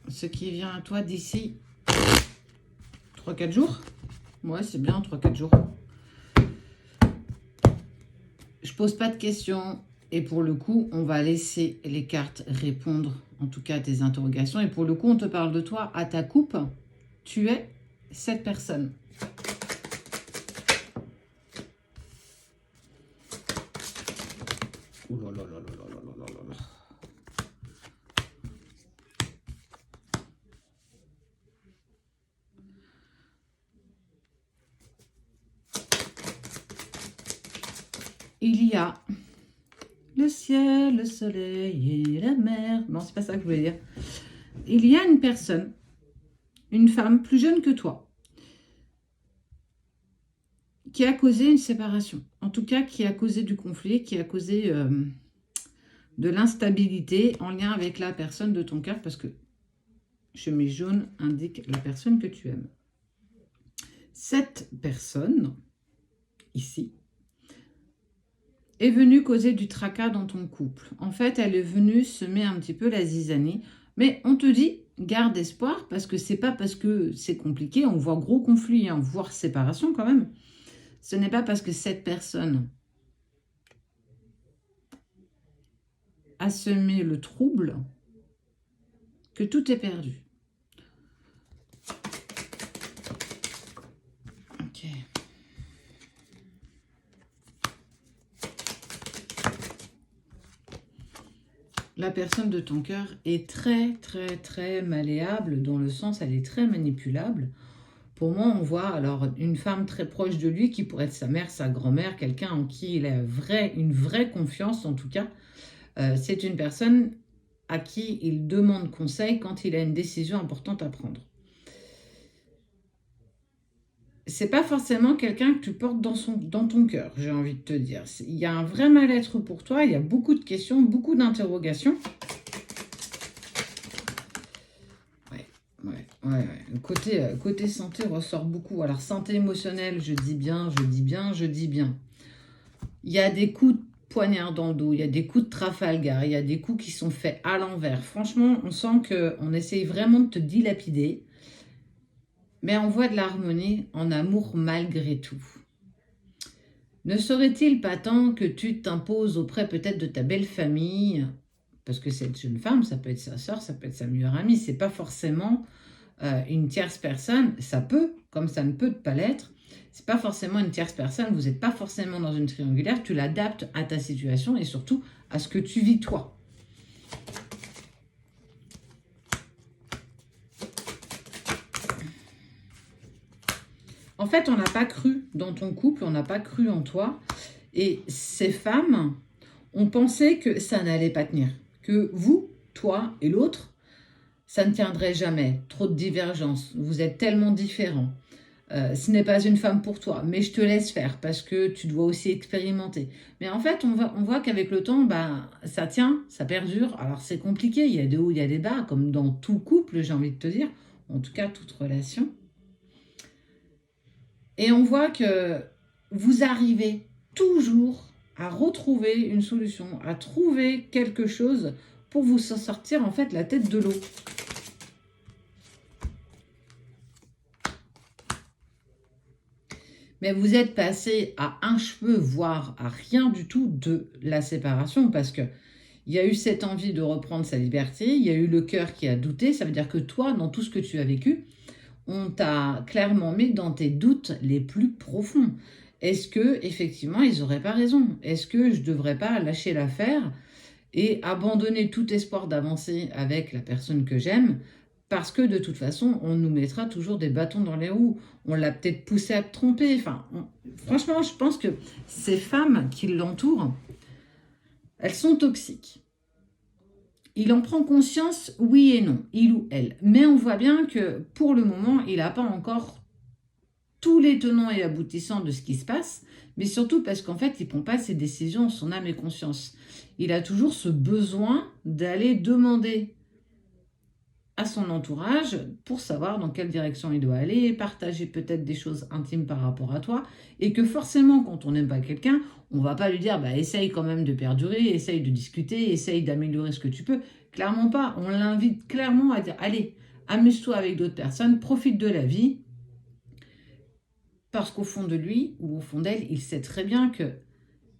ce qui vient à toi d'ici 3-4 jours. Ouais, c'est bien, 3-4 jours. Je pose pas de questions. Et pour le coup, on va laisser les cartes répondre, en tout cas, à tes interrogations. Et pour le coup, on te parle de toi à ta coupe. Tu es cette personne. Ouh là là là là là là là là là. Il y a le ciel, le soleil et la mer. Non, c'est pas ça que je voulais dire. Il y a une personne, une femme plus jeune que toi, qui a causé une séparation. En tout cas, qui a causé du conflit, qui a causé de l'instabilité en lien avec la personne de ton cœur, parce que chemise jaune indique la personne que tu aimes. Cette personne, ici, est venue causer du tracas dans ton couple. En fait, elle est venue semer un petit peu la zizanie. Mais on te dit, garde espoir, parce que c'est pas parce que c'est compliqué, on voit gros conflit, hein, voire séparation quand même. Ce n'est pas parce que cette personne a semé le trouble que tout est perdu. Ok. La personne de ton cœur est très, très, très malléable, dans le sens, elle est très manipulable. Pour moi, on voit alors une femme très proche de lui, qui pourrait être sa mère, sa grand-mère, quelqu'un en qui il a une vraie confiance, en tout cas. C'est une personne à qui il demande conseil quand il a une décision importante à prendre. C'est pas forcément quelqu'un que tu portes dans ton cœur, j'ai envie de te dire. Il y a un vrai mal-être pour toi, il y a beaucoup de questions, beaucoup d'interrogations. Ouais. Côté santé ressort beaucoup. Alors, santé émotionnelle, je dis bien. Il y a des coups de poignard dans le dos, il y a des coups de Trafalgar, il y a des coups qui sont faits à l'envers. Franchement, on sent qu'on essaye vraiment de te dilapider. Mais on voit de l'harmonie en amour malgré tout. Ne serait-il pas temps que tu t'imposes auprès peut-être de ta belle famille, parce que cette jeune femme, ça peut être sa soeur, ça peut être sa meilleure amie, c'est pas forcément une tierce personne, ça peut, comme ça ne peut pas l'être, c'est pas forcément une tierce personne, vous n'êtes pas forcément dans une triangulaire, tu l'adaptes à ta situation et surtout à ce que tu vis toi. En fait, on n'a pas cru dans ton couple, on n'a pas cru en toi. Et ces femmes ont pensé que ça n'allait pas tenir. Que vous, toi et l'autre, ça ne tiendrait jamais. Trop de divergences. Vous êtes tellement différents. Ce n'est pas une femme pour toi, mais je te laisse faire parce que tu dois aussi expérimenter. Mais en fait, on voit qu'avec le temps, ça tient, ça perdure. Alors c'est compliqué, il y a des hauts, il y a des bas, comme dans tout couple, j'ai envie de te dire. En tout cas, toute relation. Et on voit que vous arrivez toujours à retrouver une solution, à trouver quelque chose pour vous sortir en fait la tête de l'eau. Mais vous êtes passé à un cheveu, voire à rien du tout de la séparation, parce que il y a eu cette envie de reprendre sa liberté, il y a eu le cœur qui a douté, ça veut dire que toi, dans tout ce que tu as vécu, on t'a clairement mis dans tes doutes les plus profonds. Est-ce que effectivement ils n'auraient pas raison? Est-ce que je ne devrais pas lâcher l'affaire et abandonner tout espoir d'avancer avec la personne que j'aime? Parce que de toute façon, on nous mettra toujours des bâtons dans les roues. On l'a peut-être poussé à te tromper. Franchement, je pense que ces femmes qui l'entourent, elles sont toxiques. Il en prend conscience, oui et non, il ou elle. Mais on voit bien que pour le moment, il n'a pas encore tous les tenants et aboutissants de ce qui se passe, mais surtout parce qu'en fait, il ne prend pas ses décisions en son âme et conscience. Il a toujours ce besoin d'aller demander à son entourage pour savoir dans quelle direction il doit aller, partager peut-être des choses intimes par rapport à toi, et que forcément, quand on n'aime pas quelqu'un, on ne va pas lui dire essaye quand même de perdurer, essaye de discuter, essaye d'améliorer ce que tu peux. Clairement pas. On l'invite clairement à dire, allez, amuse-toi avec d'autres personnes, profite de la vie. Parce qu'au fond de lui, ou au fond d'elle, il sait très bien que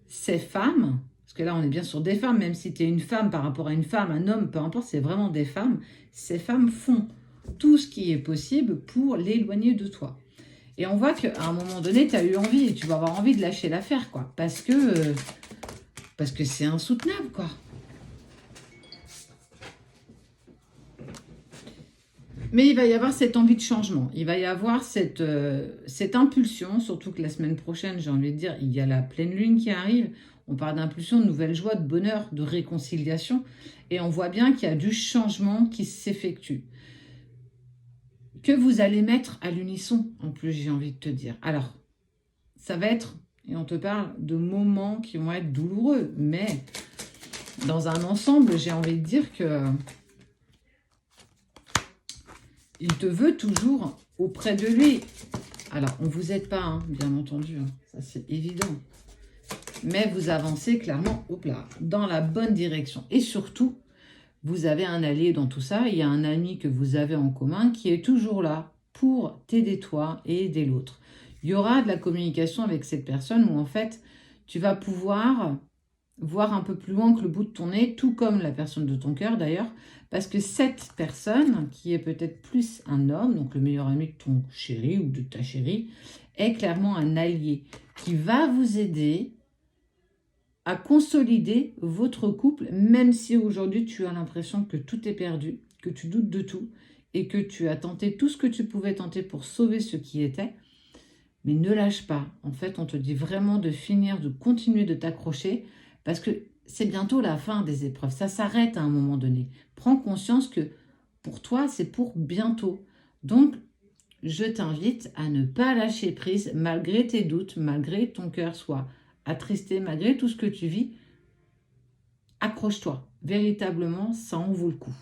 ces femmes, parce que là on est bien sur des femmes, même si tu es une femme par rapport à une femme, un homme, peu importe, c'est vraiment des femmes, ces femmes font tout ce qui est possible pour l'éloigner de toi. Et on voit qu'à un moment donné, tu as eu envie, et tu vas avoir envie de lâcher l'affaire, quoi. Parce que c'est insoutenable, quoi. Mais il va y avoir cette envie de changement. Il va y avoir cette impulsion, surtout que la semaine prochaine, j'ai envie de dire, il y a la pleine lune qui arrive. On parle d'impulsion, de nouvelle joie, de bonheur, de réconciliation. Et on voit bien qu'il y a du changement qui s'effectue. Que vous allez mettre à l'unisson, en plus, j'ai envie de te dire. Alors, ça va être, et on te parle de moments qui vont être douloureux, mais dans un ensemble, j'ai envie de dire que il te veut toujours auprès de lui. Alors, on ne vous aide pas, hein, bien entendu, hein, ça c'est évident. Mais vous avancez clairement, hop là, dans la bonne direction. Et surtout, vous avez un allié dans tout ça. Il y a un ami que vous avez en commun qui est toujours là pour t'aider toi et aider l'autre. Il y aura de la communication avec cette personne où en fait, tu vas pouvoir voir un peu plus loin que le bout de ton nez, tout comme la personne de ton cœur d'ailleurs, parce que cette personne, qui est peut-être plus un homme, donc le meilleur ami de ton chéri ou de ta chérie, est clairement un allié qui va vous aider à consolider votre couple, même si aujourd'hui tu as l'impression que tout est perdu, que tu doutes de tout, et que tu as tenté tout ce que tu pouvais tenter pour sauver ce qui était, mais ne lâche pas. En fait, on te dit vraiment de finir, de continuer de t'accrocher, parce que c'est bientôt la fin des épreuves. Ça s'arrête à un moment donné. Prends conscience que pour toi, c'est pour bientôt. Donc, je t'invite à ne pas lâcher prise, malgré tes doutes, malgré ton cœur soit attristé, malgré tout ce que tu vis. Accroche-toi. Véritablement, ça en vaut le coup.